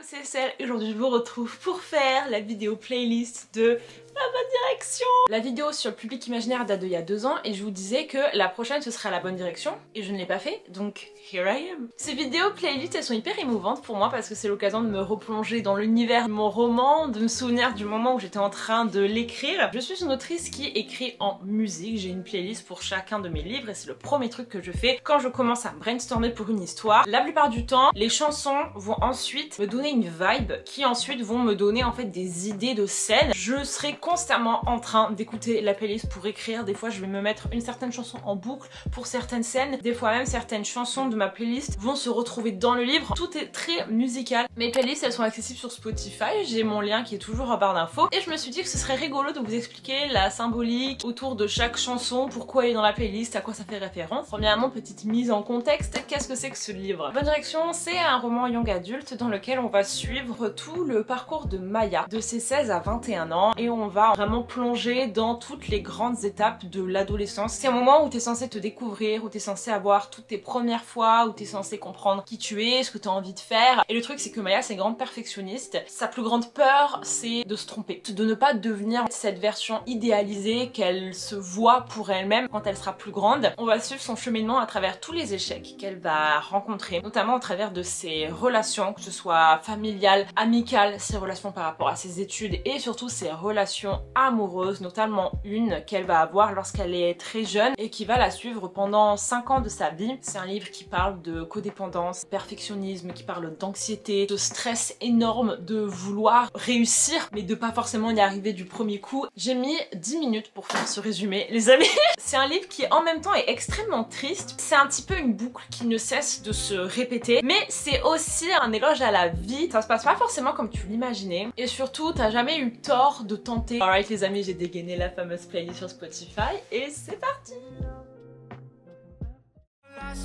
c'est Celle et aujourd'hui je vous retrouve pour faire la vidéo playlist de La Bonne Direction. La vidéo sur le public imaginaire date d'il y a 2 ans et je vous disais que la prochaine ce serait La Bonne Direction et je ne l'ai pas fait, donc here I am. Ces vidéos playlist elles sont hyper émouvantes pour moi parce que c'est l'occasion de me replonger dans l'univers de mon roman, de me souvenir du moment où j'étais en train de l'écrire. Je suis une autrice qui écrit en musique, j'ai une playlist pour chacun de mes livres et c'est le premier truc que je fais quand je commence à brainstormer pour une histoire. La plupart du temps, les chansons vont ensuite me donner une vibe qui ensuite vont me donner en fait des idées de scène. Je serai constamment en train d'écouter la playlist pour écrire. Des fois je vais me mettre une certaine chanson en boucle pour certaines scènes. Des fois même certaines chansons de ma playlist vont se retrouver dans le livre. Tout est très musical. Mes playlists elles sont accessibles sur Spotify. J'ai mon lien qui est toujours en barre d'infos. Et je me suis dit que ce serait rigolo de vous expliquer la symbolique autour de chaque chanson, pourquoi elle est dans la playlist, à quoi ça fait référence. Premièrement, petite mise en contexte, qu'est-ce que c'est que ce livre? Bonne Direction, c'est un roman young adulte dans lequel on va suivre tout le parcours de Maya, de ses 16 à 21 ans, et on va vraiment plonger dans toutes les grandes étapes de l'adolescence. C'est un moment où t'es censé te découvrir, où t'es censé avoir toutes tes premières fois, où t'es censé comprendre qui tu es, ce que t'as envie de faire. Et le truc c'est que Maya c'est une grande perfectionniste. Sa plus grande peur c'est de se tromper, de ne pas devenir cette version idéalisée qu'elle se voit pour elle-même quand elle sera plus grande. On va suivre son cheminement à travers tous les échecs qu'elle va rencontrer, notamment au travers de ses relations, que ce soit familiales, amicales, ses relations par rapport à ses études et surtout ses relations amoureuses, notamment une qu'elle va avoir lorsqu'elle est très jeune et qui va la suivre pendant 5 ans de sa vie. C'est un livre qui parle de codépendance, perfectionnisme, qui parle d'anxiété, de stress énorme, de vouloir réussir mais de pas forcément y arriver du premier coup. J'ai mis 10 minutes pour faire ce résumé, les amis. C'est un livre qui en même temps est extrêmement triste. C'est un petit peu une boucle qui ne cesse de se répéter, mais c'est aussi un éloge à la vie. Ça se passe pas forcément comme tu l'imaginais et surtout t'as jamais eu tort de tenter. Alright les amis, j'ai dégainé la fameuse playlist sur Spotify et c'est parti.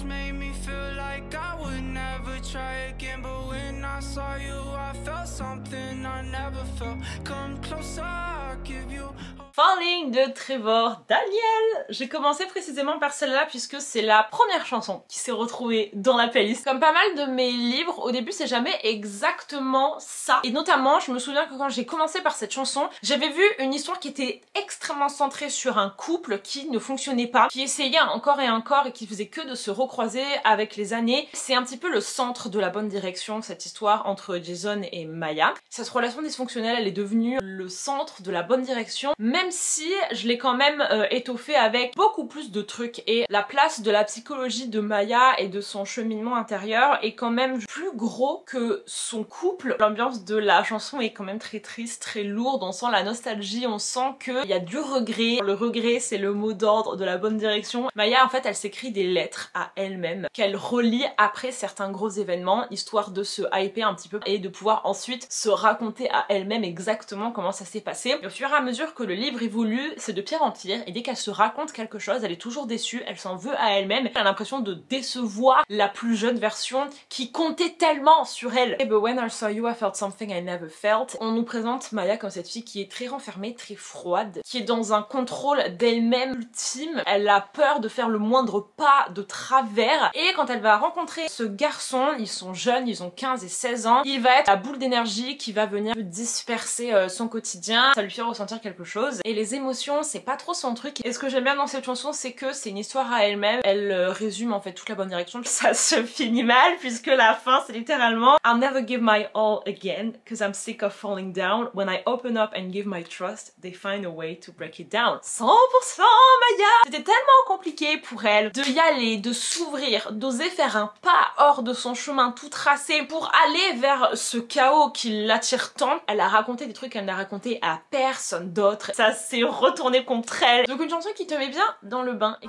Made me feel like I would never try again, but when I saw you I felt something I never felt. Come closer, I'll give you Falling de Trevor Daniel. J'ai commencé précisément par celle-là puisque c'est la première chanson qui s'est retrouvée dans la playlist. Comme pas mal de mes livres, au début c'est jamais exactement ça. Et notamment, je me souviens que quand j'ai commencé par cette chanson, j'avais vu une histoire qui était extrêmement centrée sur un couple qui ne fonctionnait pas, qui essayait encore et encore et qui faisait que de se recroiser avec les années. C'est un petit peu le centre de La Bonne Direction, cette histoire entre Jason et Maya. Cette relation dysfonctionnelle, elle est devenue le centre de La Bonne Direction, même si je l'ai quand même étoffée avec beaucoup plus de trucs et la place de la psychologie de Maya et de son cheminement intérieur est quand même plus gros que son couple. L'ambiance de la chanson est quand même très triste, très lourde, on sent la nostalgie, on sent qu'il y a du regret. Le regret c'est le mot d'ordre de La Bonne Direction. Maya en fait elle s'écrit des lettres à elle-même qu'elle relit après certains gros événements histoire de se hyper un petit peu et de pouvoir ensuite se raconter à elle-même exactement comment ça s'est passé. Et au fur et à mesure que le livre évolue, c'est de pire en pire et dès qu'elle se raconte quelque chose, elle est toujours déçue, elle s'en veut à elle-même, elle a l'impression de décevoir la plus jeune version qui comptait tellement sur elle. But when I saw you I felt something I never felt. On nous présente Maya comme cette fille qui est très renfermée, très froide, qui est dans un contrôle d'elle-même ultime. Elle a peur de faire le moindre pas de travers et quand elle va rencontrer ce garçon, ils sont jeunes, ils ont 15 et 16 ans, il va être la boule d'énergie qui va venir disperser son quotidien, ça lui fait ressentir quelque chose. Et les émotions, c'est pas trop son truc. Et ce que j'aime bien dans cette chanson, c'est que c'est une histoire à elle-même. Elle résume en fait toute La Bonne Direction. Ça se finit mal puisque la fin, c'est littéralement I'll never give my all again cause I'm sick of falling down. When I open up and give my trust, they find a way to break it down. 100% Maya! C'était tellement compliqué pour elle de y aller, de s'ouvrir, d'oser faire un pas hors de son chemin tout tracé pour aller vers ce chaos qui l'attire tant. Elle a raconté des trucs qu'elle n'a raconté à personne d'autre. Ça s'est retourné contre elle. Donc une chanson qui te met bien dans le bain. Et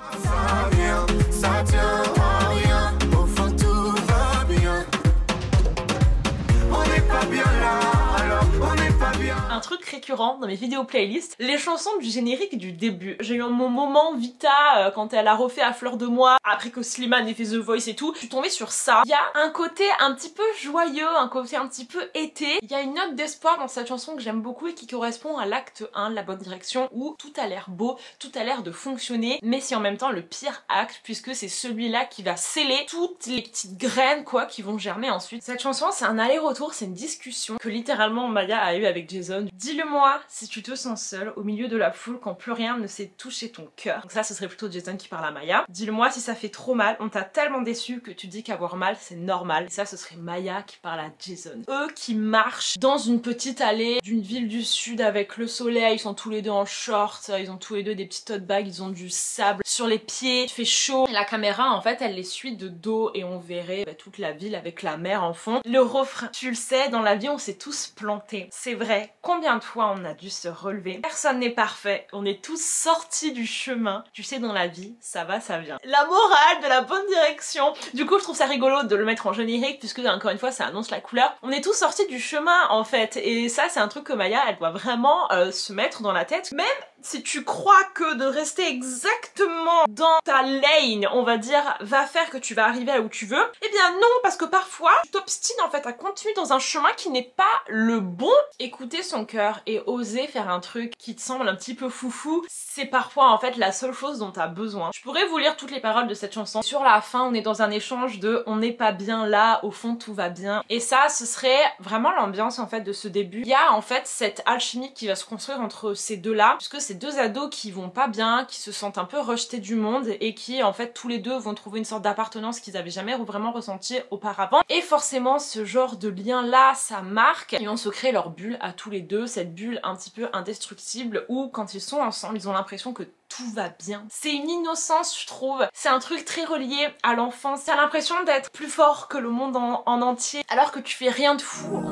un truc récurrent dans mes vidéos playlists, les chansons du générique du début. J'ai eu mon moment Vita quand elle a refait à fleur de mois, après que Slimane ait fait The Voice et tout, je suis tombée sur ça. Il y a un côté un petit peu joyeux, un côté un petit peu été. Il y a une note d'espoir dans cette chanson que j'aime beaucoup et qui correspond à l'acte 1 de La Bonne Direction où tout a l'air beau, tout a l'air de fonctionner, mais c'est en même temps le pire acte puisque c'est celui-là qui va sceller toutes les petites graines quoi qui vont germer ensuite. Cette chanson c'est un aller-retour, c'est une discussion que littéralement Maya a eu avec Jason. Dis-le-moi si tu te sens seule au milieu de la foule quand plus rien ne sait toucher ton cœur. Donc ça ce serait plutôt Jason qui parle à Maya. Dis-le-moi si ça fait trop mal, on t'a tellement déçu que tu dis qu'avoir mal c'est normal. Et ça ce serait Maya qui parle à Jason. Eux qui marchent dans une petite allée d'une ville du sud avec le soleil, ils sont tous les deux en short, ils ont tous les deux des petits tote bags, ils ont du sable sur les pieds, il fait chaud. Et la caméra en fait elle les suit de dos et on verrait toute la ville avec la mer en fond. Le refrain, tu le sais, dans la vie on s'est tous plantés. C'est vrai, combien de fois on a dû se relever. Personne n'est parfait, on est tous sortis du chemin. Tu sais dans la vie, ça va, ça vient. La morale de La Bonne Direction. Du coup je trouve ça rigolo de le mettre en générique puisque encore une fois ça annonce la couleur. On est tous sortis du chemin en fait et ça c'est un truc que Maya elle doit vraiment se mettre dans la tête. Même si tu crois que de rester exactement dans ta lane, on va dire, va faire que tu vas arriver là où tu veux, eh bien non, parce que parfois, tu t'obstines en fait à continuer dans un chemin qui n'est pas le bon. Écouter son cœur et oser faire un truc qui te semble un petit peu foufou, c'est parfois en fait la seule chose dont tu as besoin. Je pourrais vous lire toutes les paroles de cette chanson. Sur la fin, on est dans un échange de on n'est pas bien là, au fond tout va bien. Et ça, ce serait vraiment l'ambiance en fait de ce début. Il y a en fait cette alchimie qui va se construire entre ces deux-là, puisque c'est deux ados qui vont pas bien, qui se sentent un peu rejetés du monde et qui en fait tous les deux vont trouver une sorte d'appartenance qu'ils avaient jamais vraiment ressenti auparavant. Et forcément ce genre de lien là ça marque et on se crée leur bulle à tous les deux, cette bulle un petit peu indestructible où quand ils sont ensemble ils ont l'impression que tout va bien. C'est une innocence je trouve, c'est un truc très relié à l'enfance, t'as l'impression d'être plus fort que le monde en entier alors que tu fais rien de fou.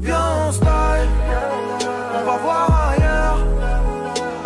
Viens on style, on va voir ailleurs,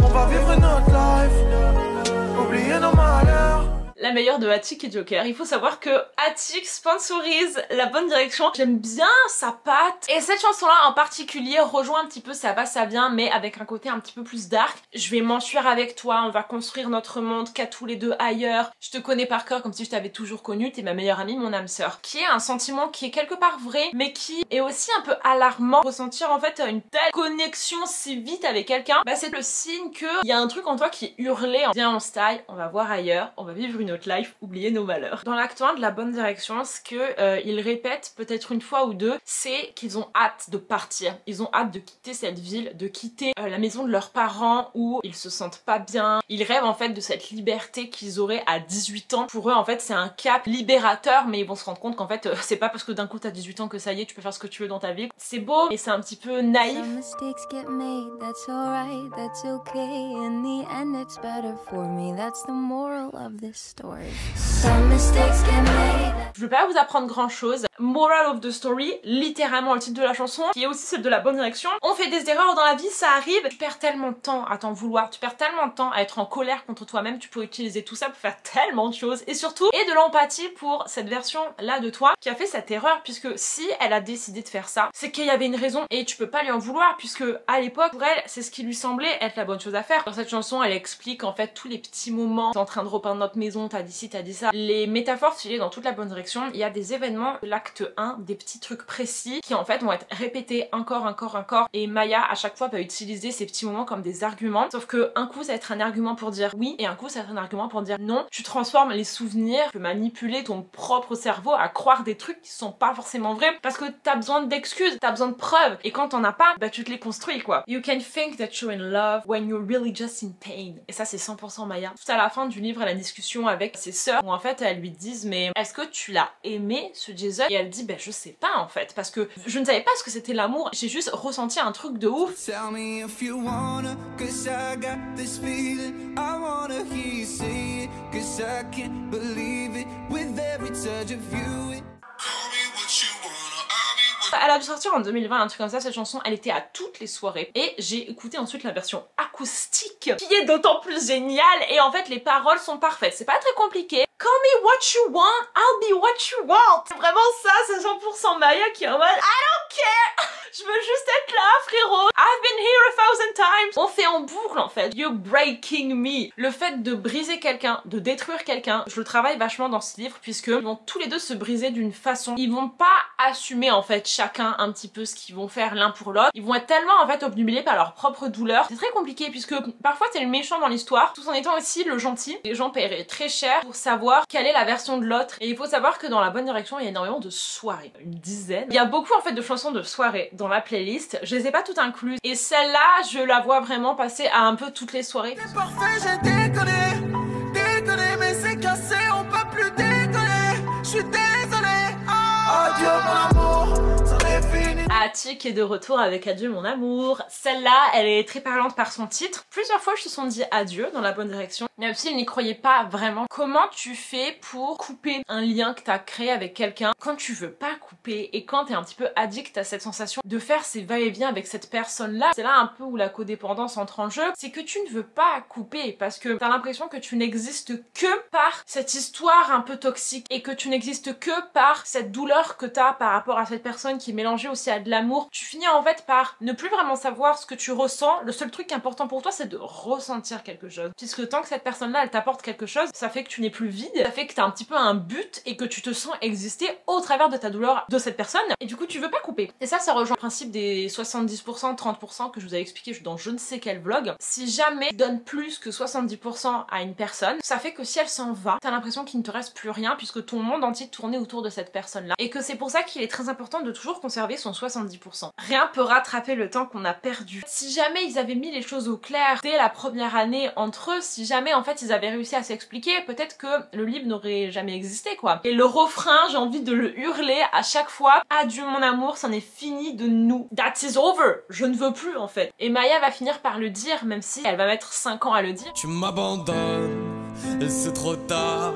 on va vivre notre life, oublier nos malheurs. La meilleure de Attic et Joker. Il faut savoir que Attic sponsorise La Bonne Direction. J'aime bien sa patte. Et cette chanson-là en particulier rejoint un petit peu Ça va, ça vient, mais avec un côté un petit peu plus dark. Je vais m'enfuir avec toi, on va construire notre monde qu'à tous les deux ailleurs. Je te connais par cœur comme si je t'avais toujours connu, t'es ma meilleure amie, mon âme sœur. Qui est un sentiment qui est quelque part vrai, mais qui est aussi un peu alarmant. Ressentir en fait une telle connexion si vite avec quelqu'un, bah c'est le signe qu'il y a un truc en toi qui est hurlé. Viens on se taille, on va voir ailleurs, on va vivre une autre life, oublier nos malheurs. Dans l'acte 1 de La Bonne Direction, ce que ils répètent peut-être une fois ou deux, c'est qu'ils ont hâte de partir. Ils ont hâte de quitter cette ville, de quitter la maison de leurs parents où ils se sentent pas bien. Ils rêvent en fait de cette liberté qu'ils auraient à 18 ans. Pour eux en fait c'est un cap libérateur, mais ils vont se rendre compte qu'en fait c'est pas parce que d'un coup t'as 18 ans que ça y est tu peux faire ce que tu veux dans ta vie. C'est beau et c'est un petit peu naïf. Je veux pas vous apprendre grand chose. Moral of the story, littéralement le titre de la chanson, qui est aussi celle de La Bonne Direction. On fait des erreurs dans la vie, ça arrive. Tu perds tellement de temps à t'en vouloir, tu perds tellement de temps à être en colère contre toi-même, tu peux utiliser tout ça pour faire tellement de choses. Et surtout, et de l'empathie pour cette version là de toi qui a fait cette erreur, puisque si elle a décidé de faire ça, c'est qu'il y avait une raison et tu peux pas lui en vouloir, puisque à l'époque, pour elle, c'est ce qui lui semblait être la bonne chose à faire. Dans cette chanson, elle explique en fait tous les petits moments. T'es en train de repeindre notre maison, t'as dit ci, t'as dit ça. Les métaphores filées dans toute La Bonne Direction, il y a des événements de l'acte 1, des petits trucs précis qui en fait vont être répétés encore et Maya à chaque fois va utiliser ces petits moments comme des arguments, sauf que un coup ça va être un argument pour dire oui et un coup ça va être un argument pour dire non. Tu transformes les souvenirs, tu peux manipuler ton propre cerveau à croire des trucs qui sont pas forcément vrais parce que t'as besoin d'excuses, t'as besoin de preuves et quand t'en as pas, bah tu te les construis quoi. You can think that you're in love when you're really just in pain. Et ça c'est 100% Maya. Tout à la fin du livre, elle a une discussion avec ses sœurs où en fait elles lui disent mais est-ce que tu l'as aimé ce Jason? Et elle dit ben je sais pas en fait parce que je ne savais pas ce que c'était l'amour, j'ai juste ressenti un truc de ouf. Tell me if you wanna, 'cause I got this feeling. I wanna hear you say it, 'cause I can't believe it. With every touch of you, Elle a dû sortir en 2020, un truc comme ça, cette chanson, elle était à toutes les soirées. Et j'ai écouté ensuite la version acoustique, qui est d'autant plus géniale. Et en fait, les paroles sont parfaites. C'est pas très compliqué. Call me what you want, I'll be what you want. C'est vraiment ça, c'est 100% Maya qui est en mode I don't care. Je veux juste être là, frérot. I've been here 1000 times. On fait en boucle en fait. You're breaking me. Le fait de briser quelqu'un, de détruire quelqu'un, je le travaille vachement dans ce livre puisque ils vont tous les deux se briser d'une façon. Ils vont pas assumer en fait chacun un petit peu ce qu'ils vont faire l'un pour l'autre. Ils vont être tellement en fait obnubilés par leur propre douleur. C'est très compliqué puisque parfois t'es le méchant dans l'histoire tout en étant aussi le gentil. Les gens paieraient très cher pour savoir quelle est la version de l'autre. Et il faut savoir que dans La Bonne Direction, il y a énormément de soirées. Une dizaine. Il y a beaucoup en fait de chansons de soirée dans la playlist. Je les ai pas toutes incluses. Et celle-là, je la vois vraiment passer à un peu toutes les soirées. C'est parfait, j'ai déconné, mais c'est cassé, on peut plus déconner. Je suis désolé. Adieu mon amour, ça est fini. Attic est de retour avec Adieu mon amour. Celle-là, elle est très parlante par son titre. Plusieurs fois, je se sont dit adieu dans La Bonne Direction. Même s'ils n'y croyaient pas vraiment. Comment tu fais pour couper un lien que t'as créé avec quelqu'un quand tu veux pas couper et quand t'es un petit peu addict à cette sensation de faire ces va-et-vient avec cette personne-là? C'est là un peu où la codépendance entre en jeu. C'est que tu ne veux pas couper parce que t'as l'impression que tu n'existes que par cette histoire un peu toxique et que tu n'existes que par cette douleur que t'as par rapport à cette personne qui est mélangée aussi à de l'amour. Tu finis en fait par ne plus vraiment savoir ce que tu ressens. Le seul truc important pour toi, c'est de ressentir quelque chose. Puisque tant que cette personne-là, elle t'apporte quelque chose, ça fait que tu n'es plus vide, ça fait que t'as un petit peu un but et que tu te sens exister au travers de ta douleur de cette personne. Et du coup, tu veux pas couper. Et ça rejoint le principe des 70%, 30% que je vous avais expliqué dans je ne sais quel vlog. Si jamais tu donnes plus que 70% à une personne, ça fait que si elle s'en va, t'as l'impression qu'il ne te reste plus rien puisque ton monde entier tournait autour de cette personne-là. Et que c'est pour ça qu'il est très important de toujours conserver son 70%. Rien peut rattraper le temps qu'on a perdu. Si jamais ils avaient mis les choses au clair dès la première année entre eux, si jamais en fait ils avaient réussi à s'expliquer, peut-être que le livre n'aurait jamais existé quoi. Et le refrain, j'ai envie de le hurler à chaque fois. Adieu mon amour, c'en est fini de nous. That is over. Je ne veux plus en fait. Et Maya va finir par le dire même si elle va mettre 5 ans à le dire. Tu m'abandonnes et c'est trop tard.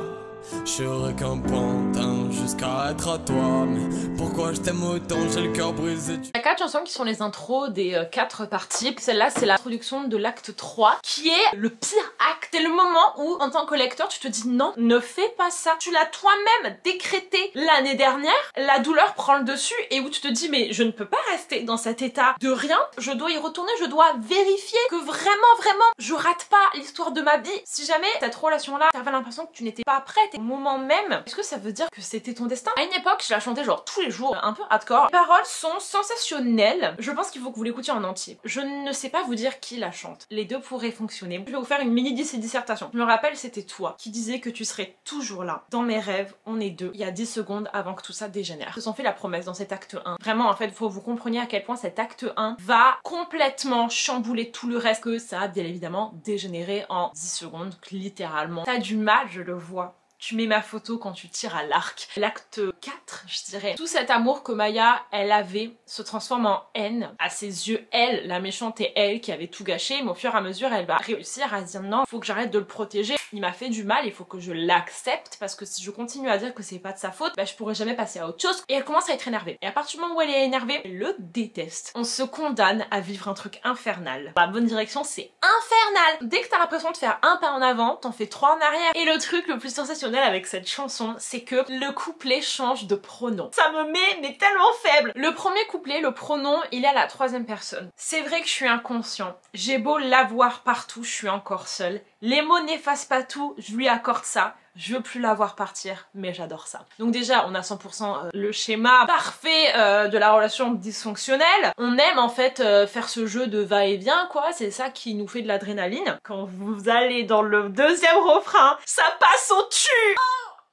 Je serai qu'un pantin jusqu'à être à toi. Mais pourquoi je t'aime autant, j'ai le cœur brisé. Il y a 4 chansons qui sont les intros des 4 parties. Celle-là, c'est l'introduction de l'acte 3, qui est le pire acte. C'est le moment où, en tant que lecteur, tu te dis non, ne fais pas ça. Tu l'as toi-même décrété l'année dernière, la douleur prend le dessus et où tu te dis mais je ne peux pas rester dans cet état de rien. Je dois y retourner, je dois vérifier que vraiment, je rate pas l'histoire de ma vie. Si jamais cette relation-là, t'avais l'impression que tu n'étais pas prête au moment même, est-ce que ça veut dire que c'était ton destin? À une époque, je la chantais genre tous les jours, un peu hardcore. Les paroles sont sensationnelles. Je pense qu'il faut que vous l'écoutiez en entier. Je ne sais pas vous dire qui la chante. Les deux pourraient fonctionner. Je vais vous faire une mini dissertation. Je me rappelle, c'était toi qui disais que tu serais toujours là. Dans mes rêves, on est deux. Il y a 10 secondes avant que tout ça dégénère. Ils se sont fait la promesse dans cet acte 1. Vraiment, en fait, il faut que vous compreniez à quel point cet acte 1 va complètement chambouler tout le reste, que ça a bien évidemment dégénéré en 10 secondes, littéralement. T'as du mal, je le vois. Tu mets ma photo quand tu tires à l'arc. L'acte 4, je dirais. Tout cet amour que Maya, elle avait, se transforme en haine. À ses yeux, elle, la méchante et elle qui avait tout gâché. Mais au fur et à mesure, elle va réussir à se dire non, il faut que j'arrête de le protéger. Il m'a fait du mal, il faut que je l'accepte. Parce que si je continue à dire que c'est pas de sa faute, bah, je pourrais jamais passer à autre chose. Et elle commence à être énervée. Et à partir du moment où elle est énervée, elle le déteste. On se condamne à vivre un truc infernal. La bonne direction, c'est infernal. Dès que t'as l'impression de faire un pas en avant, t'en fais 3 en arrière. Et le truc le plus sensationnel avec cette chanson, c'est que le couplet change de pronom. Ça me met mais tellement faible. Le premier couplet, le pronom, il est à la 3e personne. C'est vrai que je suis inconscient. J'ai beau l'avoir partout, je suis encore seule. Les mots n'effacent pas tout, je lui accorde ça. Je veux plus la voir partir, mais j'adore ça. Donc déjà, on a 100% le schéma parfait de la relation dysfonctionnelle. On aime en fait faire ce jeu de va-et-vient, quoi. C'est ça qui nous fait de l'adrénaline. Quand vous allez dans le 2e refrain, ça passe au-dessus.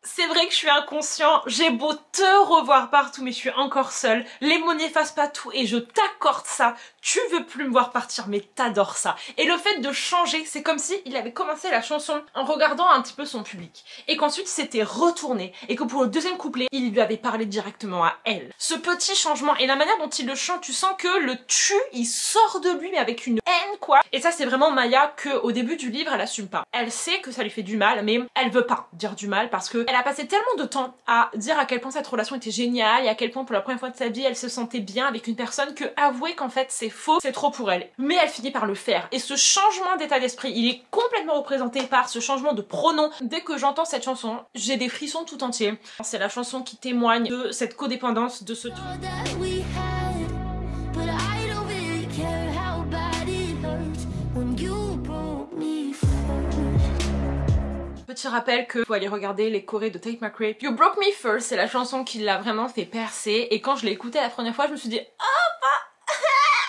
C'est vrai que je suis inconscient, j'ai beau te revoir partout mais je suis encore seule, les mots n'effacent pas tout et je t'accorde ça, tu veux plus me voir partir mais t'adores ça. Et le fait de changer, c'est comme si il avait commencé la chanson en regardant un petit peu son public et qu'ensuite il s'était retourné et que pour le 2e couplet, il lui avait parlé directement à elle. Ce petit changement et la manière dont il le chante, tu sens que le tu, il sort de lui mais avec une haine quoi. Et ça c'est vraiment Maya que au début du livre elle assume pas. Elle sait que ça lui fait du mal mais elle veut pas dire du mal parce que elle a passé tellement de temps à dire à quel point cette relation était géniale et à quel point pour la première fois de sa vie elle se sentait bien avec une personne que avouer qu'en fait c'est faux, c'est trop pour elle. Mais elle finit par le faire et ce changement d'état d'esprit il est complètement représenté par ce changement de pronom. Dès que j'entends cette chanson, j'ai des frissons tout entiers. C'est la chanson qui témoigne de cette codépendance, de ce truc. Petit rappel que faut aller regarder les chorés de Tate McRae. You Broke Me First, c'est la chanson qui l'a vraiment fait percer et quand je l'ai écoutée la première fois je me suis dit oh bah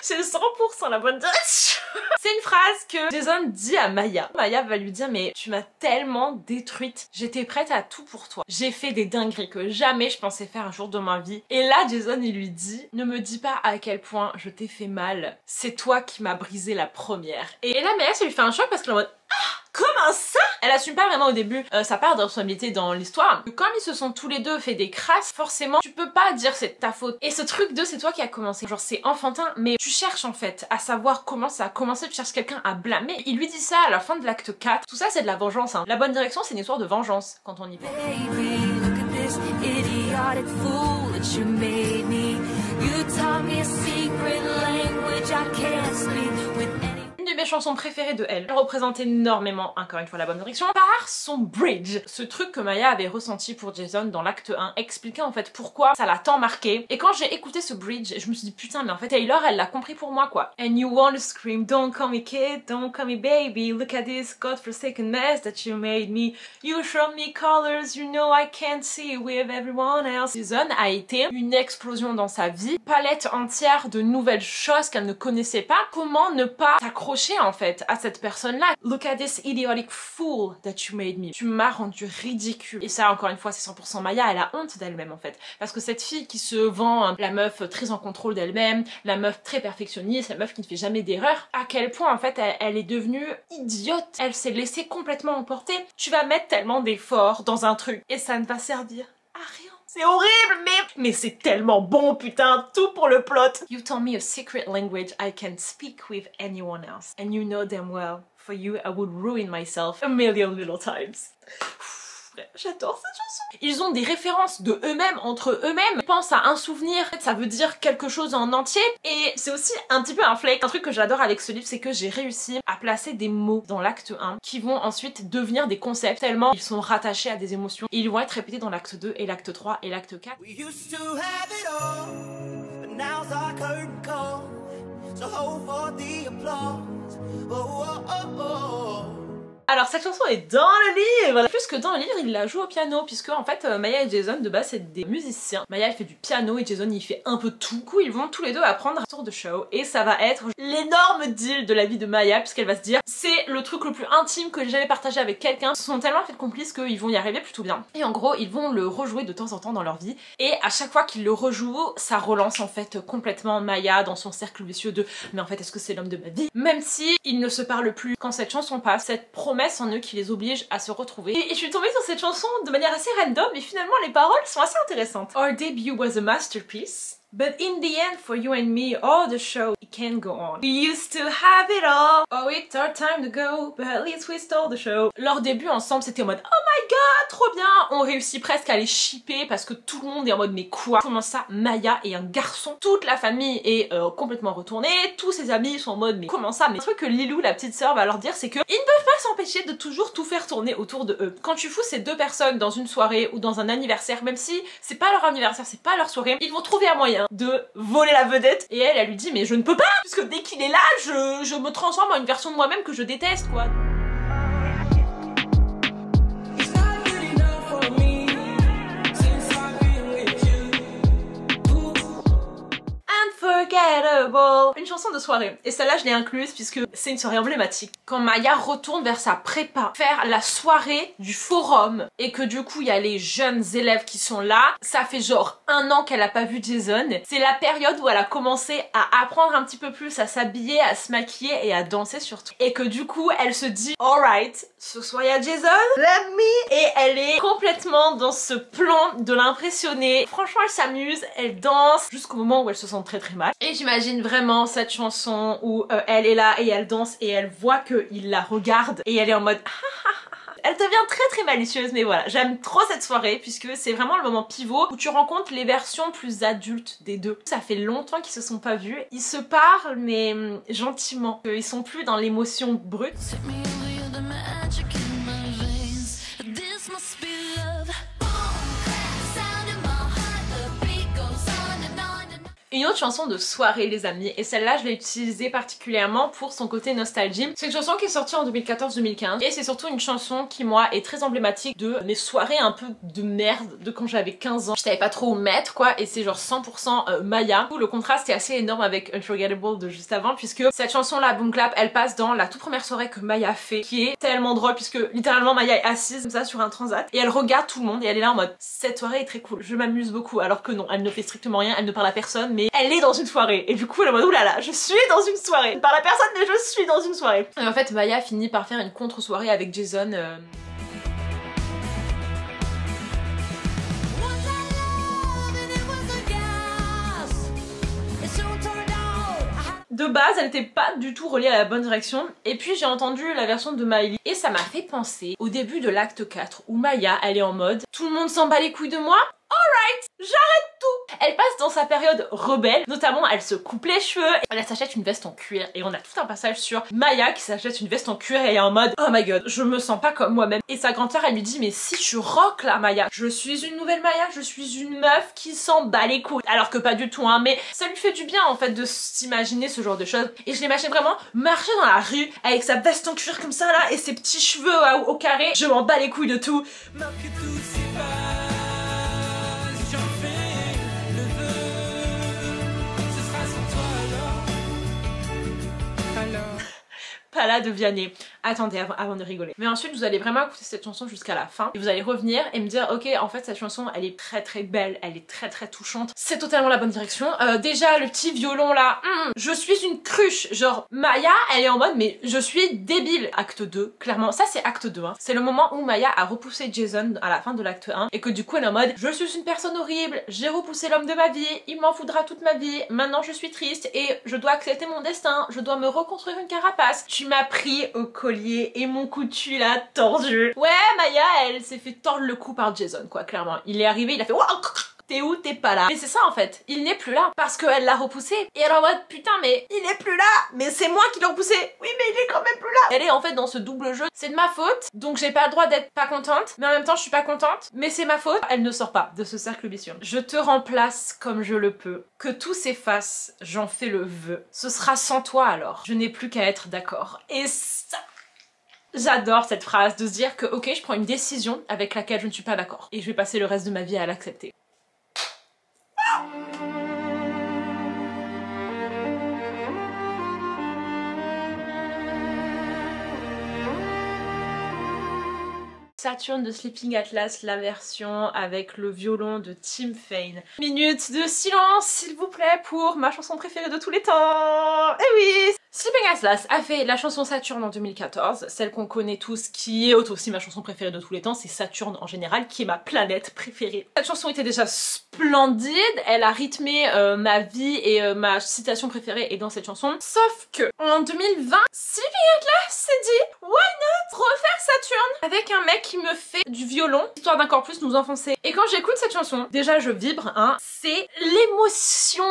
c'est 100% la bonne direction. C'est une phrase que Jason dit à Maya. Maya va lui dire mais tu m'as tellement détruite, j'étais prête à tout pour toi. J'ai fait des dingueries que jamais je pensais faire un jour de ma vie. Et là Jason il lui dit ne me dis pas à quel point je t'ai fait mal, c'est toi qui m'as brisé la première. Et là Maya ça lui fait un choc parce qu'elle est en mode ah comment ça? Elle assume pas vraiment au début sa part de responsabilité dans l'histoire. Comme ils se sont tous les deux fait des crasses, forcément tu peux pas dire c'est ta faute. Et ce truc de c'est toi qui a commencé. Genre c'est enfantin mais tu cherches en fait à savoir comment ça a commencé, tu cherches quelqu'un à blâmer. Il lui dit ça à la fin de l'acte 4. Tout ça c'est de la vengeance hein. La bonne direction c'est une histoire de vengeance quand on y pense. Une de mes chansons préférées de elle représente énormément, encore une fois, la bonne direction par son bridge. Ce truc que Maya avait ressenti pour Jason dans l'acte 1 expliquait en fait pourquoi ça l'a tant marqué. Et quand j'ai écouté ce bridge, je me suis dit putain mais en fait Taylor elle l'a compris pour moi quoi. And you want to scream don't call me kid, don't call me baby, look at this godforsaken mess that you made me. You show me colors you know I can't see with everyone else. Jason a été une explosion dans sa vie, palette entière de nouvelles choses qu'elle ne connaissait pas. Comment ne pas s'accrocher en fait à cette personne là. Look at this idiotic fool that you made me. Tu m'as rendu ridicule. Et ça encore une fois c'est 100% Maya, elle a honte d'elle-même en fait. Parce que cette fille qui se vend la meuf très en contrôle d'elle-même, la meuf très perfectionniste, la meuf qui ne fait jamais d'erreur, à quel point en fait elle est devenue idiote. Elle s'est laissée complètement emporter. Tu vas mettre tellement d'efforts dans un truc et ça ne va servir à rien. C'est horrible mais c'est tellement bon putain, tout pour le plot. You told me a secret language I can speak with anyone else and you know damn well for you I would ruin myself a million little times. J'adore cette chanson. Ils ont des références de eux-mêmes entre eux-mêmes. Ils pensent à un souvenir, ça veut dire quelque chose en entier. Et c'est aussi un petit peu un flake. Un truc que j'adore avec ce livre, c'est que j'ai réussi à placer des mots dans l'acte 1 qui vont ensuite devenir des concepts tellement ils sont rattachés à des émotions. Et ils vont être répétés dans l'acte 2 et l'acte 3 et l'acte 4. We used to have it all, but now's our curtain call. So hold for the applause. Oh, oh, oh, oh. Alors cette chanson est dans le livre. Plus que dans le livre, il la joue au piano puisque en fait Maya et Jason de base c'est des musiciens. Maya elle fait du piano et Jason il fait un peu tout. Du coup ils vont tous les deux apprendre un tour de show et ça va être l'énorme deal de la vie de Maya puisqu'elle va se dire c'est le truc le plus intime que j'ai jamais partagé avec quelqu'un. Ils sont tellement fait de complices qu'ils vont y arriver plutôt bien. Et en gros ils vont le rejouer de temps en temps dans leur vie et à chaque fois qu'ils le rejouent ça relance en fait complètement Maya dans son cercle vicieux de mais en fait est-ce que c'est l'homme de ma vie? Même si ils ne se parlent plus quand cette chanson passe, cette promesse en eux qui les oblige à se retrouver. Et je suis tombée sur cette chanson de manière assez random et finalement les paroles sont assez intéressantes. Our debut was a masterpiece. But in the end, for you and me, all the show, it can go on. We used to have it all. Oh, it's our time to go, but at least we stole the show. Leur début ensemble, c'était en mode oh my god, trop bien. On réussit presque à les shipper parce que tout le monde est en mode mais quoi? Comment ça, Maya est un garçon? Toute la famille est complètement retournée. Tous ses amis sont en mode mais comment ça? Mais le truc que Lilou, la petite sœur, va leur dire, c'est que ils ne peuvent pas s'empêcher de toujours tout faire tourner autour de eux. Quand tu fous ces deux personnes dans une soirée ou dans un anniversaire, même si c'est pas leur anniversaire, c'est pas leur soirée, ils vont trouver un moyen de voler la vedette. Et elle lui dit mais je ne peux pas puisque dès qu'il est là je me transforme en une version de moi-même que je déteste quoi. Unforgettable. Une chanson de soirée. Et celle-là je l'ai incluse puisque c'est une soirée emblématique. Quand Maya retourne vers sa prépa faire la soirée du forum et que du coup il y a les jeunes élèves qui sont là, ça fait genre 1 an qu'elle a pas vu Jason. C'est la période où elle a commencé à apprendre un petit peu plus à s'habiller, à se maquiller et à danser surtout. Et que du coup elle se dit alright, ce soir il y a Jason, let me. Et elle est complètement dans ce plan de l'impressionner. Franchement elle s'amuse, elle danse jusqu'au moment où elle se sent très très mal. Et j'imagine vraiment cette chanson où elle est là et elle danse et elle voit qu'il la regarde et elle est en mode elle devient très très malicieuse. Mais voilà, j'aime trop cette soirée puisque c'est vraiment le moment pivot où tu rencontres les versions plus adultes des deux. Ça fait longtemps qu'ils se sont pas vus, ils se parlent mais gentiment, ils sont plus dans l'émotion brute. Une autre chanson de soirée les amis, et celle-là je l'ai utilisée particulièrement pour son côté nostalgie. C'est une chanson qui est sortie en 2014-2015 et c'est surtout une chanson qui moi est très emblématique de mes soirées un peu de merde de quand j'avais 15 ans. Je savais pas trop où mettre quoi, et c'est genre 100% Maya. Le contraste est assez énorme avec Unforgettable de juste avant, puisque cette chanson là, Boom Clap, elle passe dans la toute première soirée que Maya fait, qui est tellement drôle puisque littéralement Maya est assise comme ça sur un transat et elle regarde tout le monde et elle est là en mode cette soirée est très cool, je m'amuse beaucoup, alors que non, elle ne fait strictement rien, elle ne parle à personne, mais elle est dans une soirée et du coup elle est en mode oulala, je suis dans une soirée, je ne parle à personne mais je suis dans une soirée. Et en fait Maya finit par faire une contre-soirée avec Jason. De base, elle n'était pas du tout reliée à la bonne direction, et puis j'ai entendu la version de Miley et ça m'a fait penser au début de l'acte 4 où Maya, elle est en mode tout le monde s'en bat les couilles de moi, alright, j'arrête tout. Elle passe dans sa période rebelle, notamment elle se coupe les cheveux, elle s'achète une veste en cuir et on a tout un passage sur Maya qui s'achète une veste en cuir et est en mode oh my god, je me sens pas comme moi-même. Et sa grande sœur elle lui dit mais si tu rock là Maya, je suis une nouvelle Maya, je suis une meuf qui s'en bat les couilles. Alors que pas du tout hein, mais ça lui fait du bien en fait de s'imaginer ce genre de choses. Et je l'imagine vraiment marcher dans la rue avec sa veste en cuir comme ça là et ses petits cheveux au carré, je m'en bats les couilles de tout. Pas là de Vianney. Attendez avant de rigoler. Mais ensuite vous allez vraiment écouter cette chanson jusqu'à la fin et vous allez revenir et me dire ok en fait cette chanson elle est très très belle, elle est très très touchante, c'est totalement la bonne direction. Déjà le petit violon là, je suis une cruche, genre Maya elle est en mode mais je suis débile. Acte 2, clairement ça c'est acte 2 hein. C'est le moment où Maya a repoussé Jason à la fin de l'acte 1 et que du coup elle est en mode je suis une personne horrible, j'ai repoussé l'homme de ma vie, il m'en foudra toute ma vie, maintenant je suis triste et je dois accepter mon destin, je dois me reconstruire une carapace. Tu m'as pris au collier et mon coutu là tordu. Ouais Maya elle s'est fait tordre le cou par Jason quoi, clairement. Il est arrivé, il a fait wow, t'es où, t'es pas là. Mais c'est ça en fait, il n'est plus là parce qu'elle l'a repoussé et elle est en mode putain mais il est plus là, mais c'est moi qui l'ai repoussé, oui mais il est quand même plus là. Elle est en fait dans ce double jeu, c'est de ma faute donc j'ai pas le droit d'être pas contente mais en même temps je suis pas contente mais c'est ma faute. Elle ne sort pas de ce cercle vicieux. Je te remplace comme je le peux, que tout s'efface, j'en fais le vœu, ce sera sans toi alors, je n'ai plus qu'à être d'accord. Et ça, j'adore cette phrase de se dire que ok je prends une décision avec laquelle je ne suis pas d'accord et je vais passer le reste de ma vie à l'accepter. Saturn de Sleeping Atlas, la version avec le violon de Tim Fane. Minute de silence s'il vous plaît pour ma chanson préférée de tous les temps. Eh oui, Sleeping Atlas a fait la chanson Saturn en 2014, celle qu'on connaît tous, qui est aussi ma chanson préférée de tous les temps, c'est Saturne en général, qui est ma planète préférée. Cette chanson était déjà splendide, elle a rythmé ma vie et ma citation préférée est dans cette chanson. Sauf que en 2020, Sleeping Atlas s'est dit why not refaire Saturne avec un mec qui me fait du violon, histoire d'encore plus nous enfoncer. Et quand j'écoute cette chanson, déjà je vibre, hein, c'est l'émotion,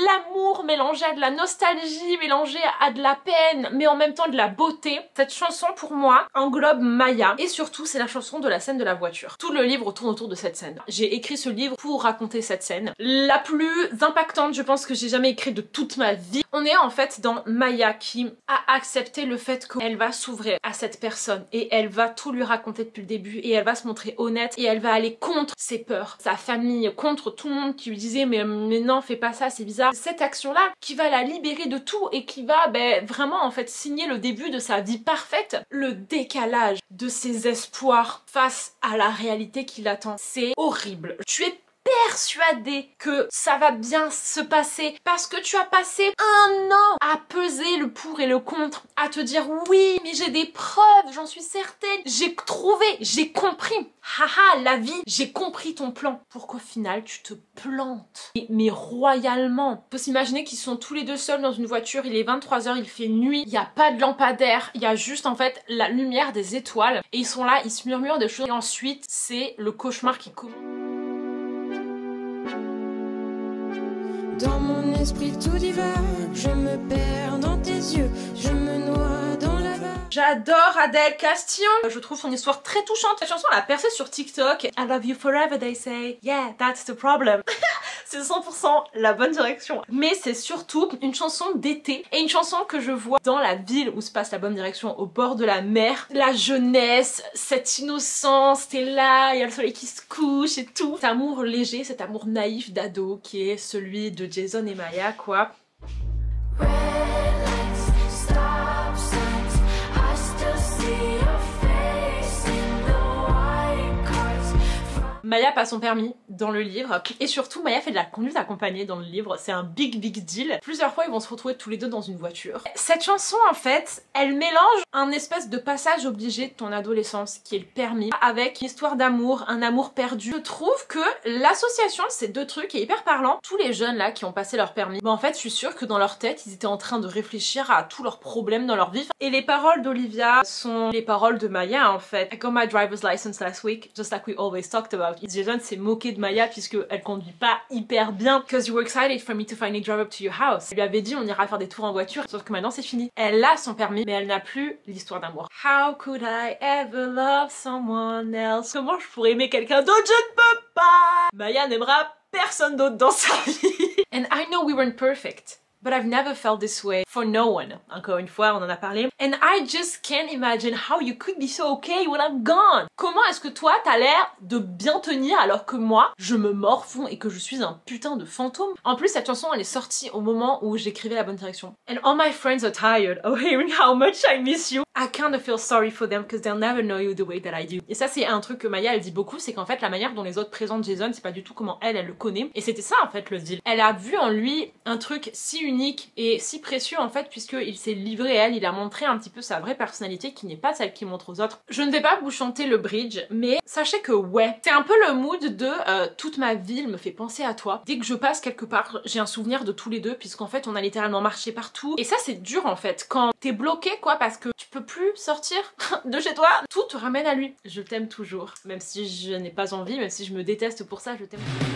l'amour mélangé à de la nostalgie, mélangé à de la peine, mais en même temps de la beauté. Cette chanson pour moi englobe Maya et surtout c'est la chanson de la scène de la voiture. Tout le livre tourne autour de cette scène. J'ai écrit ce livre pour raconter cette scène. La plus impactante je pense que j'ai jamais écrit de toute ma vie. On est en fait dans Maya qui a accepté le fait qu'elle va s'ouvrir à cette personne et elle va tout lui raconter depuis le début et elle va se montrer honnête et elle va aller contre ses peurs, sa famille, contre tout le monde qui lui disait mais non fais pas ça c'est bizarre. Cette action là qui va la libérer de tout et qui va vraiment en fait signer le début de sa vie parfaite. Le décalage de ses espoirs face à la réalité qui l'attend, c'est horrible. Tu es persuadée que ça va bien se passer parce que tu as passé un an à peser le pour et le contre, à te dire oui mais j'ai des preuves, j'en suis certaine, j'ai trouvé, j'ai compris, haha la vie, j'ai compris ton plan, pour qu'au final tu te plantes, mais royalement. On peut s'imaginer qu'ils sont tous les deux seuls dans une voiture, il est 23 h, il fait nuit, il n'y a pas de lampadaire, il y a juste en fait la lumière des étoiles et ils sont là, ils se murmurent des choses et ensuite c'est le cauchemar qui commence. Dans mon esprit tout divague, je me perds dans tes yeux, je me noie dans la vague. J'adore Adèle Castillon, je trouve son histoire très touchante. Cette chanson elle a percé sur TikTok. I love you forever they say, yeah that's the problem. C'est 100% la bonne direction. Mais c'est surtout une chanson d'été et une chanson que je vois dans la ville où se passe la bonne direction, au bord de la mer. La jeunesse, cette innocence, t'es là, il y a le soleil qui se couche et tout. Cet amour léger, cet amour naïf d'ado qui est celui de Jason et Maya quoi. Maya passe son permis dans le livre et surtout Maya fait de la conduite accompagnée dans le livre, c'est un big deal. Plusieurs fois ils vont se retrouver tous les deux dans une voiture. Cette chanson en fait, elle mélange un espèce de passage obligé de ton adolescence qui est le permis avec une histoire d'amour, un amour perdu. Je trouve que l'association de ces deux trucs est hyper parlant. Tous les jeunes là qui ont passé leur permis, en fait je suis sûre que dans leur tête ils étaient en train de réfléchir à tous leurs problèmes dans leur vie. Et les paroles d'Olivia sont les paroles de Maya en fait. I got my driver's license last week, just like we always talked about. Jason s'est moqué de Maya puisque elle conduit pas hyper bien. Cause you were excited for me to finally drive up to your house. Elle lui avait dit on ira faire des tours en voiture, sauf que maintenant c'est fini. Elle a son permis mais elle n'a plus l'histoire d'amour. How could I ever love someone else? Comment je pourrais aimer quelqu'un d'autre? Je ne peux pas! Maya n'aimera personne d'autre dans sa vie. And I know we weren't perfect. But I've never felt this way for no one. Encore une fois, on en a parlé. And I just can't imagine how you could be so okay when I'm gone. Comment est-ce que toi, t'as l'air de bien tenir alors que moi, je me morfonds et que je suis un putain de fantôme? En plus, cette chanson, elle est sortie au moment où j'écrivais La Bonne Direction. And all my friends are tired of hearing how much I miss you. I kind of feel sorry for them because they'll never know you the way that I do. Et ça, c'est un truc que Maya, elle dit beaucoup, c'est qu'en fait, la manière dont les autres présentent Jason, c'est pas du tout comment elle le connaît. Et c'était ça, en fait, le deal. Elle a vu en lui un truc si unique et si précieux en fait puisqu'il s'est livré à elle, il a montré un petit peu sa vraie personnalité qui n'est pas celle qu'il montre aux autres. Je ne vais pas vous chanter le bridge mais sachez que ouais, c'est un peu le mood de toute ma ville me fait penser à toi. Dès que je passe quelque part, j'ai un souvenir de tous les deux puisqu'en fait on a littéralement marché partout et ça c'est dur en fait quand t'es bloqué quoi parce que tu peux plus sortir de chez toi, tout te ramène à lui. Je t'aime toujours, même si je n'ai pas envie, même si je me déteste pour ça, je t'aime toujours.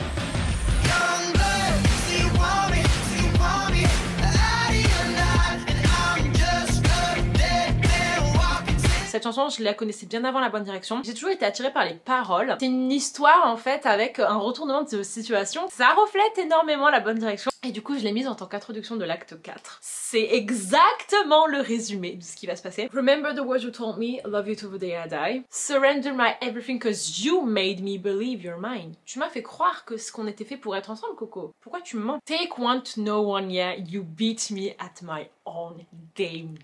Cette chanson, je la connaissais bien avant La Bonne Direction. J'ai toujours été attirée par les paroles. C'est une histoire en fait avec un retournement de situation. Ça reflète énormément La Bonne Direction. Et du coup, je l'ai mise en tant qu'introduction de l'acte 4. C'est exactement le résumé de ce qui va se passer. Remember the words you told me, love you to the day I die. Surrender my everything cause you made me believe you're mine. Tu m'as fait croire que ce qu'on était fait pour être ensemble, Coco. Pourquoi tu me mens? Take one to know one, yeah, you beat me at my own game.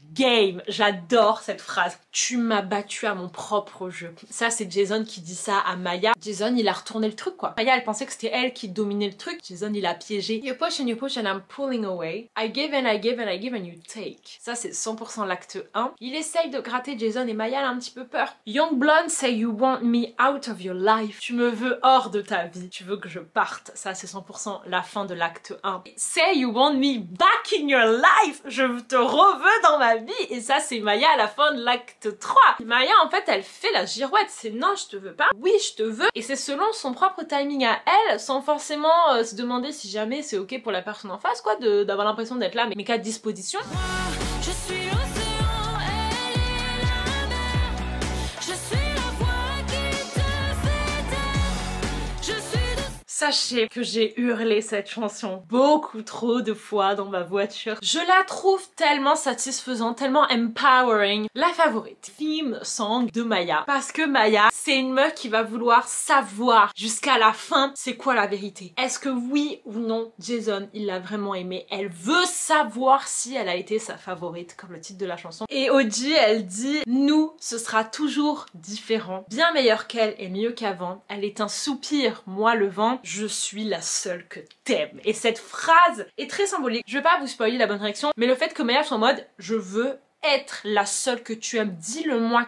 J'adore cette phrase. Tu m'as battu à mon propre jeu. Ça, c'est Jason qui dit ça à Maya. Jason, il a retourné le truc, quoi. Maya, elle pensait que c'était elle qui dominait le truc. Jason, il a piégé. You push and I'm pulling away. I give and I give and I give and you take. Ça, c'est 100% l'acte 1. Il essaye de gratter Jason et Maya, elle a un petit peu peur. Young blonde say you want me out of your life. Tu me veux hors de ta vie. Tu veux que je parte. Ça, c'est 100% la fin de l'acte 1. Say you want me back in your life. Je te reveux dans ma vie. Et ça, c'est Maya à la fin de l'acte 3. Maya, en fait, elle fait la girouette. C'est non, je te veux pas. Oui, je te veux. Et c'est selon son propre timing à elle, sans forcément se demander si jamais c'est ok pour la personne en face, quoi, d'avoir l'impression d'être là, mais qu'à disposition. Je suis l'océan, elle est la mer. Je suis la voix qui te fait taire. Je suis de... Sachez que j'ai hurlé cette chanson beaucoup trop de fois dans ma voiture. Je la trouve tellement satisfaisante, tellement empowering. La favorite, theme song de Maya. Parce que Maya, c'est une meuf qui va vouloir savoir jusqu'à la fin c'est quoi la vérité. Est-ce que oui ou non Jason, il l'a vraiment aimé? Elle veut savoir si elle a été sa favorite, comme le titre de la chanson. Et Oji, elle dit « Nous, ce sera toujours différent. Bien meilleur qu'elle et mieux qu'avant. Elle est un soupir, moi le vent. Je suis la seule que t'aimes. » Et cette phrase est très symbolique. Je vais pas vous spoiler La Bonne Direction, mais le fait que Maya soit en mode « Je veux être la seule que tu aimes, dis-le-moi. »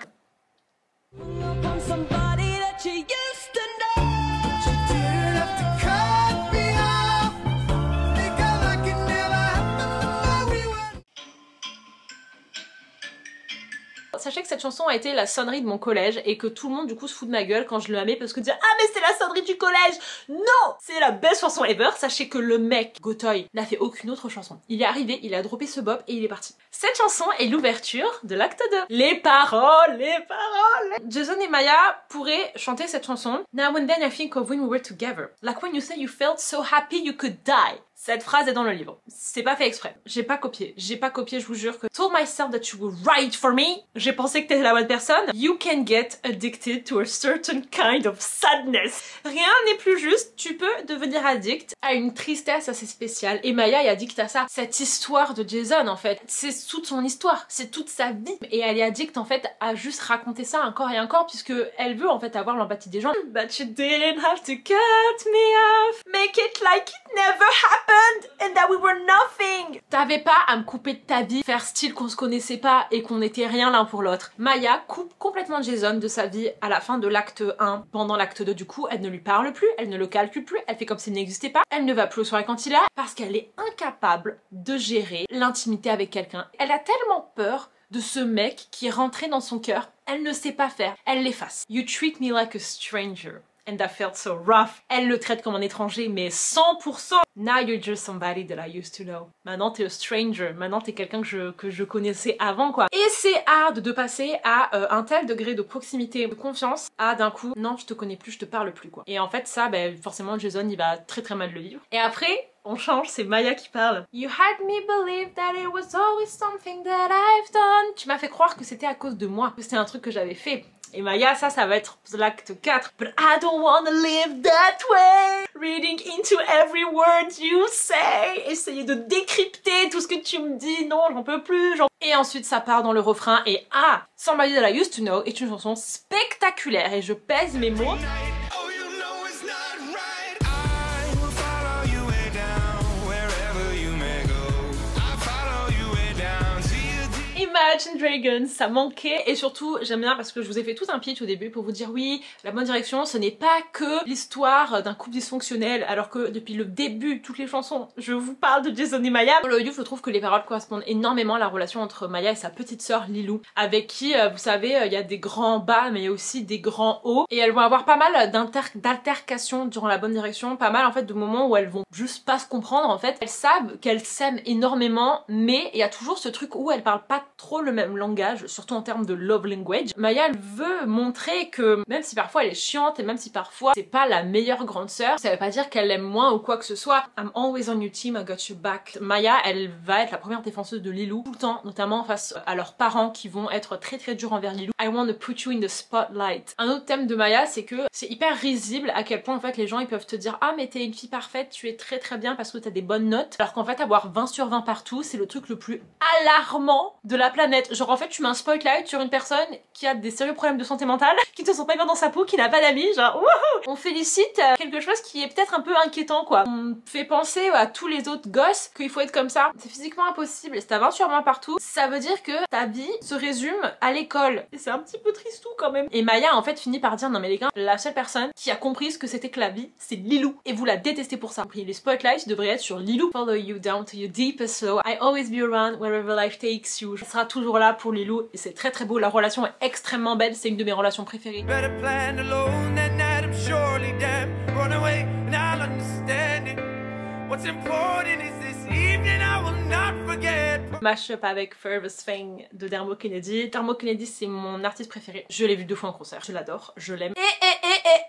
sachez que cette chanson a été la sonnerie de mon collège et que tout le monde du coup se fout de ma gueule quand je le mets parce que dire ah mais c'est la sonnerie du collège. Non, c'est la best chanson ever. Sachez que le mec, Gotoy, n'a fait aucune autre chanson. Il est arrivé, il a droppé ce bop et il est parti. Cette chanson est l'ouverture de l'acte 2. Les paroles. Jason et Maya pourraient chanter cette chanson. Now and then I think of when we were together. Like when you say you felt so happy you could die. Cette phrase est dans le livre. C'est pas fait exprès. J'ai pas copié, je vous jure que told myself that you would write for me. J'ai pensé que t'étais la bonne personne. You can get addicted to a certain kind of sadness. Rien n'est plus juste. Tu peux devenir addict à une tristesse assez spéciale. Et Maya est addict à ça. Cette histoire de Jason, en fait, c'est toute son histoire. C'est toute sa vie. Et elle est addict, en fait, à juste raconter ça encore et encore puisque elle veut, en fait, avoir l'empathie des gens. But you didn't have to cut me off. Make it like it never happened. And that we were nothing. T'avais pas à me couper de ta vie, faire style qu'on se connaissait pas et qu'on était rien l'un pour l'autre. Maya coupe complètement Jason de sa vie à la fin de l'acte 1. Pendant l'acte 2 du coup, elle ne lui parle plus, elle ne le calcule plus, elle fait comme s'il n'existait pas, elle ne va plus aux soirées quand il est là parce qu'elle est incapable de gérer l'intimité avec quelqu'un. Elle a tellement peur de ce mec qui est rentré dans son cœur, elle ne sait pas faire, elle l'efface. You treat me like a stranger. And that felt so rough. Elle le traite comme un étranger, mais 100%. Now you're just somebody that I used to know. Maintenant t'es a stranger. Maintenant t'es quelqu'un que je connaissais avant, quoi. Et c'est hard de passer à un tel degré de proximité, de confiance, à d'un coup, non, je te connais plus, je te parle plus, quoi. Et en fait, ça, ben, forcément, Jason, il va très très mal le vivre. Et après, on change, c'est Maya qui parle. You had me believe that it was always something that I've done. Tu m'as fait croire que c'était à cause de moi, que c'était un truc que j'avais fait. Et Maya, ça va être l'acte 4. But I don't wanna live that way. Reading into every word you say. Essayer de décrypter tout ce que tu me dis. Non, j'en peux plus. Et ensuite, ça part dans le refrain. Et ah, Somebody That I Used To Know est une chanson spectaculaire. Et je pèse mes mots. Imagine Dragons, ça manquait. Et surtout, j'aime bien parce que je vous ai fait tout un pitch au début pour vous dire oui, la bonne direction, ce n'est pas que l'histoire d'un couple dysfonctionnel, alors que depuis le début, toutes les chansons, je vous parle de Jason et Maya. Dans le livre, je trouve que les paroles correspondent énormément à la relation entre Maya et sa petite sœur Lilou, avec qui, vous savez, il y a des grands bas, mais il y a aussi des grands hauts. Et elles vont avoir pas mal d'altercations durant la bonne direction, pas mal en fait de moments où elles vont juste pas se comprendre en fait. Elles savent qu'elles s'aiment énormément, mais il y a toujours ce truc où elles parlent pas trop le même langage, surtout en termes de love language. Maya elle veut montrer que même si parfois elle est chiante et même si parfois c'est pas la meilleure grande sœur, ça veut pas dire qu'elle l'aime moins ou quoi que ce soit. I'm always on your team, I got your back. Maya elle va être la première défenseuse de Lilou tout le temps, notamment face à leurs parents qui vont être très très durs envers Lilou. I want to put you in the spotlight. Un autre thème de Maya c'est que c'est hyper risible à quel point en fait les gens ils peuvent te dire ah mais t'es une fille parfaite, tu es très très bien parce que t'as des bonnes notes, alors qu'en fait avoir 20 sur 20 partout c'est le truc le plus alarmant de la planète. Genre en fait tu mets un spotlight sur une personne qui a des sérieux problèmes de santé mentale, qui ne se sent pas bien dans sa peau, qui n'a pas d'amis, genre wouhou. On félicite quelque chose qui est peut-être un peu inquiétant quoi. On fait penser à tous les autres gosses qu'il faut être comme ça. C'est physiquement impossible. Si t'as 20 sur 20 partout, ça veut dire que ta vie se résume à l'école. Et c'est un petit peu tristou quand même. Et Maya en fait finit par dire non mais les gars, la seule personne qui a compris ce que c'était que la vie, c'est Lilou. Et vous la détestez pour ça. Les spotlights devraient être sur Lilou. Follow you down to your deepest slow. I always be around wherever life takes you. Je sera toujours là pour Lilou et c'est très très beau. La relation est extrêmement belle. C'est une de mes relations préférées. Mash-up avec Forever's Thing de Dermot Kennedy. Dermot Kennedy c'est mon artiste préféré. Je l'ai vu 2 fois en concert. Je l'adore, je l'aime.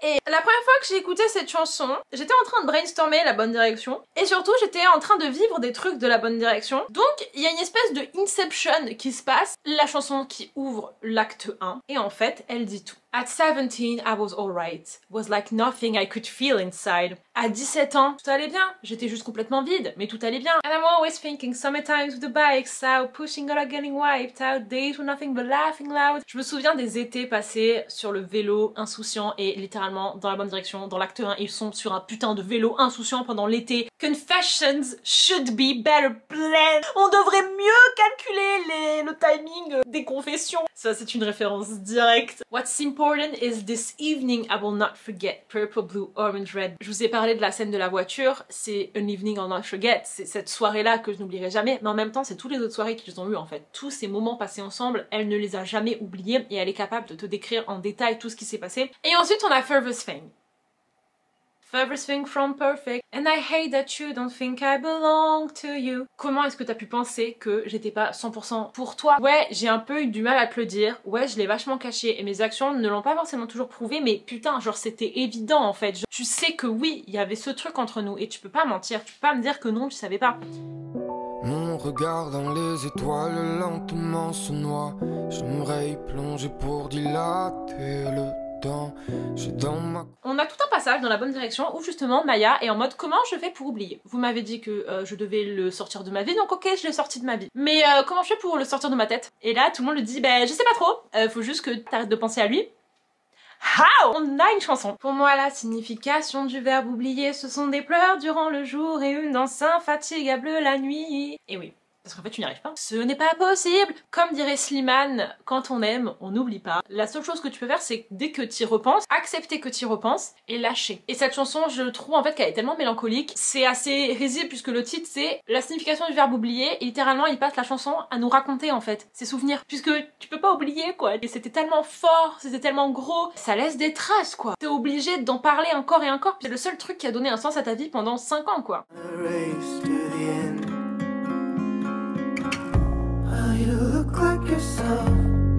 Et la première fois que j'ai écouté cette chanson, j'étais en train de brainstormer la bonne direction. Et surtout j'étais en train de vivre des trucs de la bonne direction. Donc il y a une espèce de Inception qui se passe. La chanson qui ouvre l'acte 1. Et en fait elle dit tout. At 17, I was alright. Was like nothing I could feel inside. À 17 ans, tout allait bien. J'étais juste complètement vide, mais tout allait bien. And I'm always thinking, summertime with the bikes out, pushing all getting wiped out, days with nothing but laughing loud. Je me souviens des étés passés sur le vélo insouciant et littéralement dans la bonne direction. Dans l'acte 1, ils sont sur un putain de vélo insouciant pendant l'été. Confessions should be better planned. On devrait mieux calculer le timing des confessions. Ça, c'est une référence directe. What's simple important is this evening I will not forget. Purple, blue, orange, red. Je vous ai parlé de la scène de la voiture, c'est an evening I'll not forget, c'est cette soirée-là que je n'oublierai jamais, mais en même temps c'est toutes les autres soirées qu'ils ont eu en fait. Tous ces moments passés ensemble, elle ne les a jamais oubliés et elle est capable de te décrire en détail tout ce qui s'est passé. Et ensuite on a Furthest Thing. Furthest thing from perfect, and I hate that you don't think I belong to you. Comment est-ce que t'as pu penser que j'étais pas 100% pour toi? Ouais, j'ai un peu eu du mal à te le dire, ouais, je l'ai vachement caché, et mes actions ne l'ont pas forcément toujours prouvé, mais putain, genre c'était évident en fait. Tu sais que oui, il y avait ce truc entre nous, et tu peux pas mentir, tu peux pas me dire que non, tu savais pas. Mon regard dans les étoiles lentement se noie. J'aimerais y plonger pour dilater le temps. J'ai dans ma... On a tout un passage dans la bonne direction où justement Maya est en mode comment je fais pour oublier. Vous m'avez dit que je devais le sortir de ma vie, donc ok, je l'ai sorti de ma vie. Mais comment je fais pour le sortir de ma tête? Et là tout le monde lui dit je sais pas trop, faut juste que t'arrêtes de penser à lui. How? On a une chanson. Pour moi la signification du verbe oublier, ce sont des pleurs durant le jour et une danse infatigable la nuit. Et oui. Parce qu'en fait tu n'y arrives pas. Ce n'est pas possible. Comme dirait Slimane, quand on aime, on n'oublie pas. La seule chose que tu peux faire, c'est dès que tu y repenses, accepter que tu y repenses et lâcher. Et cette chanson, je trouve en fait qu'elle est tellement mélancolique. C'est assez risible puisque le titre c'est la signification du verbe oublier. Et littéralement, il passe la chanson à nous raconter en fait ses souvenirs. Puisque tu peux pas oublier quoi. Et c'était tellement fort, c'était tellement gros. Ça laisse des traces quoi. T'es obligé d'en parler encore et encore. C'est le seul truc qui a donné un sens à ta vie pendant 5 ans quoi. You look like yourself,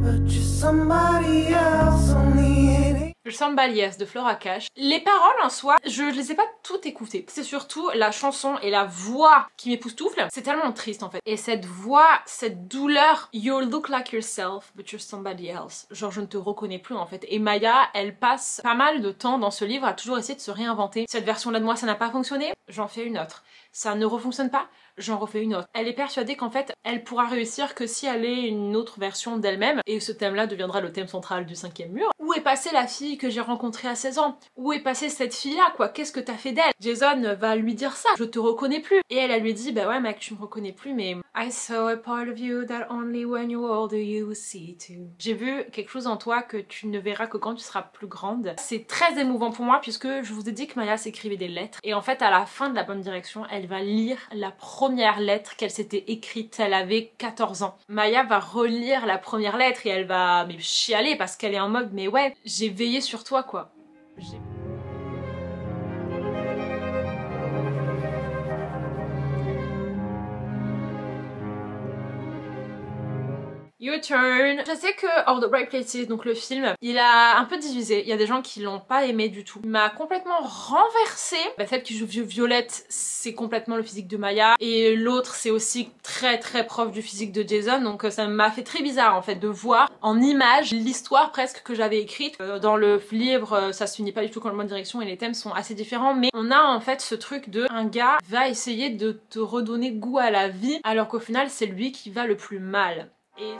but you're somebody else on the Le Somebody Yes de Flora Cash. Les paroles en soi, je les ai pas toutes écoutées. C'est surtout la chanson et la voix qui m'époustouflent. C'est tellement triste en fait. Et cette voix, cette douleur, you look like yourself, but you're somebody else. Genre je ne te reconnais plus en fait. Et Maya, elle passe pas mal de temps dans ce livre à toujours essayer de se réinventer. Cette version-là de moi, ça n'a pas fonctionné, j'en fais une autre. Ça ne refonctionne pas, j'en refais une autre. Elle est persuadée qu'en fait, elle pourra réussir que si elle est une autre version d'elle-même, et ce thème-là deviendra le thème central du 5e mur. Où est passée la fille que j'ai rencontrée à 16 ans? Où est passée cette fille-là, quoi? Qu'est-ce que t'as fait d'elle? Jason va lui dire ça, je te reconnais plus. Et elle lui dit, bah ouais mec, tu me reconnais plus, mais I saw a part of you that only when you're older you see too. J'ai vu quelque chose en toi que tu ne verras que quand tu seras plus grande. C'est très émouvant pour moi puisque je vous ai dit que Maya s'écrivait des lettres. Et en fait, à la fin de La Bonne Direction, elle va lire la première lettre qu'elle s'était écrite. Elle avait 14 ans. Maya va relire la première lettre et elle va chialer parce qu'elle est en mode mais ouais, j'ai veillé sur toi quoi. Your Turn. Je sais que All the Right Places, donc le film, il a un peu divisé. Il y a des gens qui l'ont pas aimé du tout. Il m'a complètement renversé. Celle qui joue Violette, c'est complètement le physique de Maya. Et l'autre, c'est aussi très proche du physique de Jason. Donc ça m'a fait très bizarre en fait de voir en image l'histoire presque que j'avais écrite. Dans le livre, ça se finit pas du tout dans la bonne direction et les thèmes sont assez différents. Mais on a en fait ce truc de un gars va essayer de te redonner goût à la vie alors qu'au final c'est lui qui va le plus mal. Et...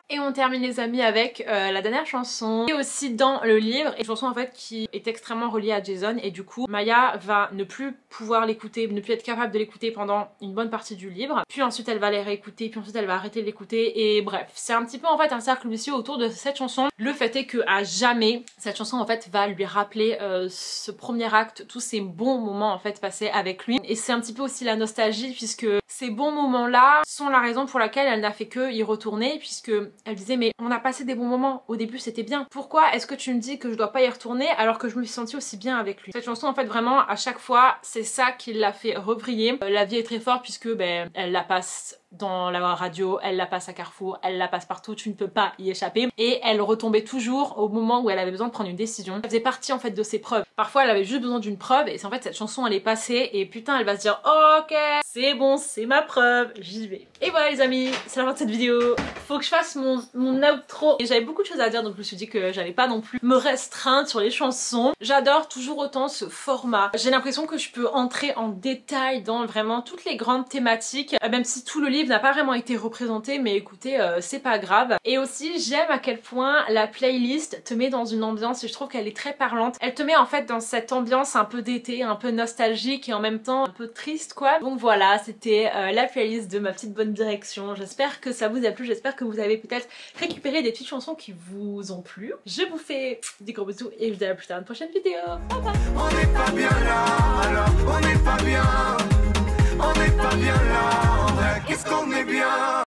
Et on termine les amis avec la dernière chanson, et aussi dans le livre, et une chanson en fait qui est extrêmement reliée à Jason, et du coup Maya va ne plus pouvoir l'écouter, ne plus être capable de l'écouter pendant une bonne partie du livre, puis ensuite elle va les réécouter, puis ensuite elle va arrêter de l'écouter, et bref, c'est un petit peu en fait un cercle vicieux autour de cette chanson. Le fait est que à jamais, cette chanson en fait va lui rappeler ce premier acte, tous ces bons moments en fait passés avec lui, et c'est un petit peu aussi la nostalgie puisque ces bons moments là sont la raison pour laquelle elle n'a fait que y retourner, puisque elle disait mais on a passé des bons moments, au début c'était bien, pourquoi est-ce que tu me dis que je dois pas y retourner alors que je me suis sentie aussi bien avec lui? Cette chanson en fait vraiment à chaque fois c'est ça qui l'a fait rebriller. La vie est très forte puisque elle la passe dans la radio, elle la passe à Carrefour, elle la passe partout, tu ne peux pas y échapper, et elle retombait toujours au moment où elle avait besoin de prendre une décision. Elle faisait partie en fait de ses preuves. Parfois elle avait juste besoin d'une preuve et c'est en fait cette chanson elle est passée et putain elle va se dire oh, ok c'est bon, c'est ma preuve, j'y vais. Et voilà les amis, c'est la fin de cette vidéo. Faut que je fasse mon outro. Et j'avais beaucoup de choses à dire donc je me suis dit que j'allais pas non plus me restreindre sur les chansons. J'adore toujours autant ce format. J'ai l'impression que je peux entrer en détail dans vraiment toutes les grandes thématiques. Même si tout le livre n'a pas vraiment été représenté, mais écoutez, c'est pas grave. Et aussi j'aime à quel point la playlist te met dans une ambiance et je trouve qu'elle est très parlante. Elle te met en fait dans cette ambiance un peu d'été, un peu nostalgique et en même temps un peu triste quoi. Donc voilà, c'était la playlist de ma petite bonne direction. J'espère que ça vous a plu, j'espère que vous avez peut-être récupéré des petites chansons qui vous ont plu. Je vous fais des gros bisous et je vous dis à plus tard dans une prochaine vidéo. Bye bye.